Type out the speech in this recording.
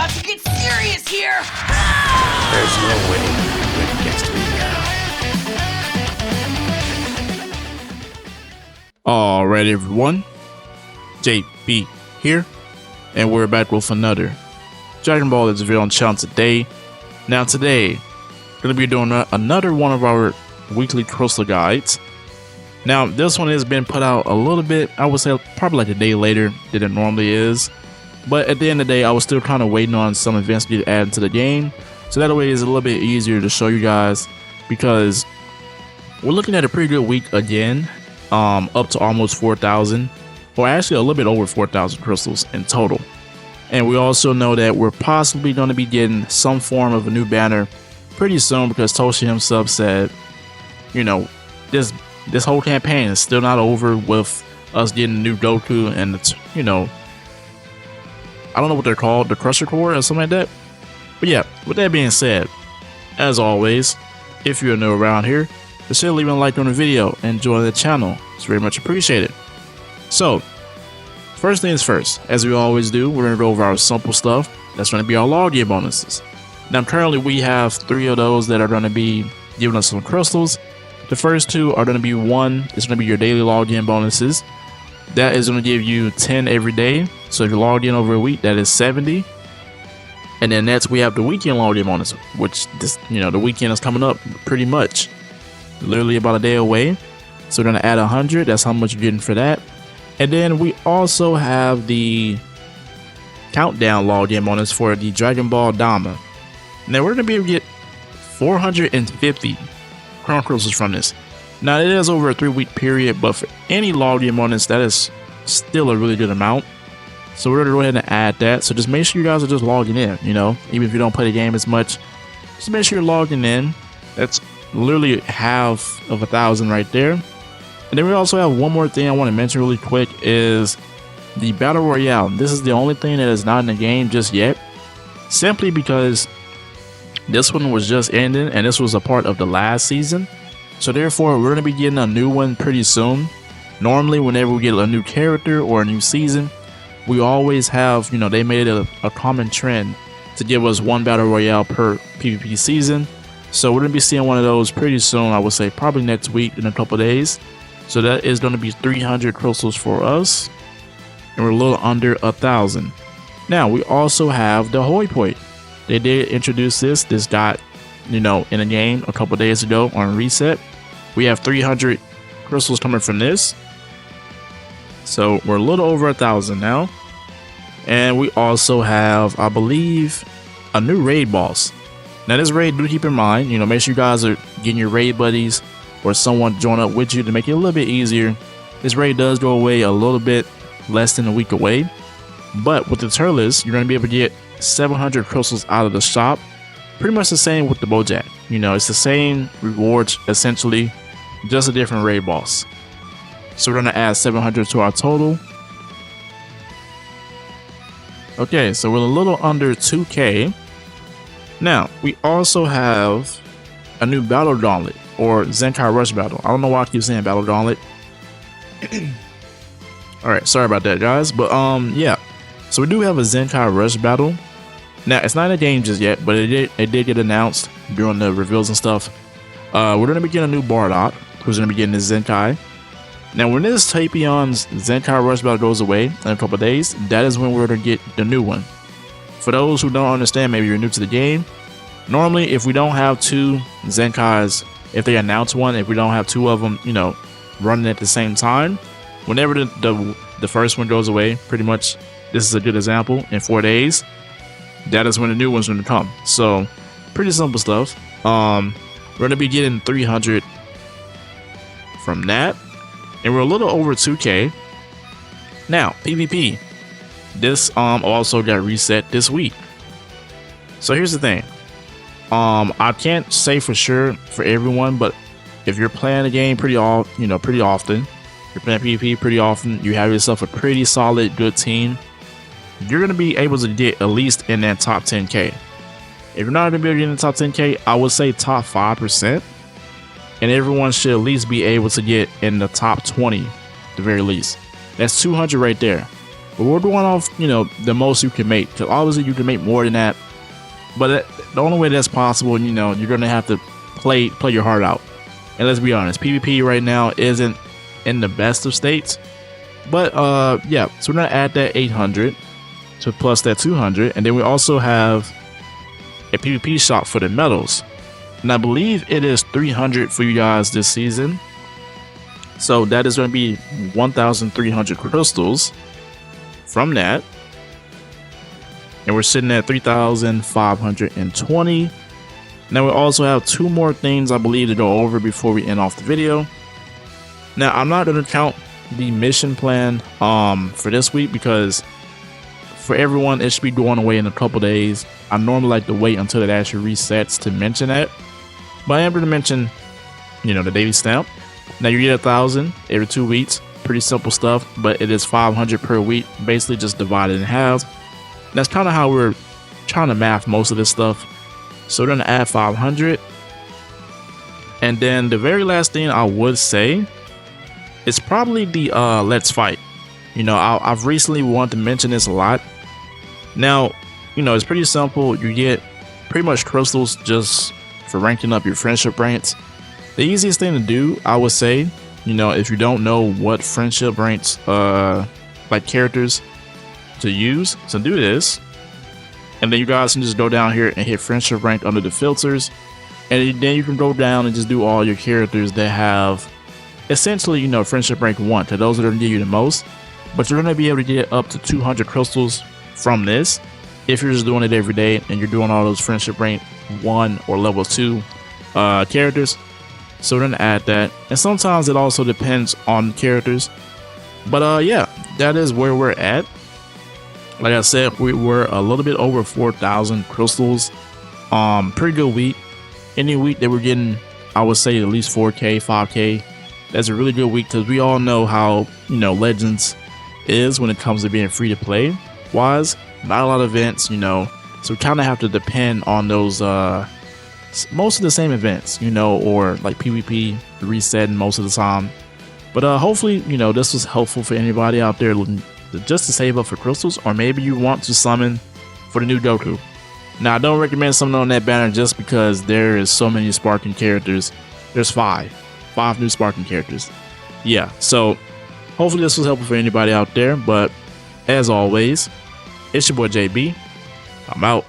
about to get serious here! There's no way you win against me now. Alright everyone, JB here, and we're back with another Dragon Ball is Real challenge today. Now today, we're going to be doing another one of our weekly crystal guides. Now this one has been put out a little bit, I would say probably like a day later than it normally is. But at the end of the day, I was still kind of waiting on some events to get added to the game. So that way it's a little bit easier to show you guys, because we're looking at a pretty good week again. Up to almost 4,000, or actually a little bit over 4,000 crystals in total. And we also know that we're possibly going to be getting some form of a new banner pretty soon, because Toshi himself said, you know, this whole campaign is still not over with us getting a new Goku, and it's, you know, I don't know what they're called, the Crusher Core or something like that. But yeah, with that being said, as always, if you're new around here, consider leaving a like on the video and join the channel. It's very much appreciated. So, first things first, as we always do, we're going to go over our simple stuff. That's going to be our login bonuses. Now currently we have 3 of those that are going to be giving us some crystals. The first 2 are going to be, one, it's going to be your daily login bonuses. That is going to give you 10 every day. So if you logged in over a week, that is 70. And then next we have the weekend login bonus, which this, you know, the weekend is coming up pretty much, literally about a day away. So we're going to add 100. That's how much you're getting for that. And then we also have the countdown login bonus for the Dragon Ball Dama. Now we're going to be able to get 450 Chrono crystals from this. Now it is over a 3-week period, but for any login bonus, that is still a really good amount. So we're going to go ahead and add that. So just make sure you guys are just logging in, you know, even if you don't play the game as much, just make sure you're logging in. That's literally half of 1,000 right there. And then we also have one more thing I want to mention really quick, is the Battle Royale. This is the only thing that is not in the game just yet, simply because this one was just ending and this was a part of the last season. So therefore we're going to be getting a new one pretty soon. Normally whenever we get a new character or a new season, we always have, you know, they made it a common trend to give us 1 Battle Royale per PvP season. So we're going to be seeing one of those pretty soon, I would say probably next week in a couple days. So that is going to be 300 crystals for us, and we're a little under 1,000. Now we also have the Hoi Poi. They did introduce this got, you know, in a game a couple days ago on reset. We have 300 crystals coming from this, so we're a little over 1,000 now. And we also have, I believe, a new raid boss. Now this raid, do keep in mind, you know, make sure you guys are getting your raid buddies or someone join up with you to make it a little bit easier. This raid does go away a little bit less than a week away, but with the Turles, you're going to be able to get 700 crystals out of the shop. Pretty much the same with the Bojack. You know, it's the same rewards essentially, just a different raid boss. So we're going to add 700 to our total. Okay, so we're a little under 2K. Now, we also have a new Battle Gauntlet, or Zenkai Rush Battle. I don't know why I keep saying Battle Gauntlet. Alright, sorry about that, guys. But, yeah. So we do have a Zenkai Rush Battle. Now, it's not in the game just yet, but it did get announced during the reveals and stuff. We're going to be getting a new Bardock, who's going to be getting this Zenkai. Now, when this Tapions Zenkai Rush Battle goes away in a couple of days, that is when we're going to get the new one. For those who don't understand, maybe you're new to the game, normally if we don't have 2 Zenkais, if they announce one, if we don't have 2 of them, you know, running at the same time, whenever the first one goes away, pretty much, this is a good example, in 4 days, that is when the new one's going to come. So, pretty simple stuff. We're going to be getting 300 from that, and we're a little over 2K. Now, PvP. This also got reset this week. So here's the thing. I can't say for sure for everyone, but if you're playing the game pretty often, you're playing PvP pretty often, you have yourself a pretty solid, good team, you're going to be able to get at least in that top 10K. If you're not going to be able to get in the top 10K, I would say top 5%. And everyone should at least be able to get in the top 20, at the very least. That's 200 right there. but we're going off, you know, the most you can make. Because obviously you can make more than that, but the only way that's possible, you know, you're gonna have to play your heart out. And let's be honest, PvP right now isn't in the best of states. But yeah, so we're gonna add that 800 to plus that 200, and then we also have a PvP shop for the medals, and I believe it is 300 for you guys this season. So that is going to be 1,300 crystals from that, and we're sitting at 3,520. Now we also have 2 more things I believe to go over before we end off the video. Now I'm not going to count the mission plan for this week, because for everyone it should be going away in a couple days. I normally like to wait until it actually resets to mention that, but I am going to mention, you know, the daily stamp. Now you get 1,000 every 2 weeks. Pretty simple stuff, but it is 500 per week, basically just divided in half. That's kind of how we're trying to math most of this stuff. So we're going to add 500, and then the very last thing I would say, it's probably the let's fight. You know, I've recently wanted to mention this a lot. Now, you know, it's pretty simple. You get pretty much crystals just for ranking up your friendship ranks. The easiest thing to do, I would say, you know, if you don't know what friendship ranks like characters to use, so do this, and then you guys can just go down here and hit friendship rank under the filters, and then you can go down and just do all your characters that have essentially, you know, friendship rank 1, to those that are going to give you the most. But you're going to be able to get up to 200 crystals from this if you're just doing it every day and you're doing all those friendship rank 1 or level 2 characters. So we're going to add that, and sometimes it also depends on characters. But yeah, that is where we're at. Like I said, we were a little bit over 4,000 crystals. Pretty good week. Any week that we're getting, I would say at least 4K, 5K. That's a really good week, because we all know how, you know, Legends is when it comes to being free to play wise. Not a lot of events, you know, so we kind of have to depend on those most of the same events, you know, or like PvP resetting most of the time. But hopefully, you know, this was helpful for anybody out there just to save up for crystals, or maybe you want to summon for the new Goku. Now I don't recommend summoning on that banner just because there is so many sparking characters. There's five new sparking characters. Yeah, so hopefully this was helpful for anybody out there. But as always, it's your boy JB. I'm out.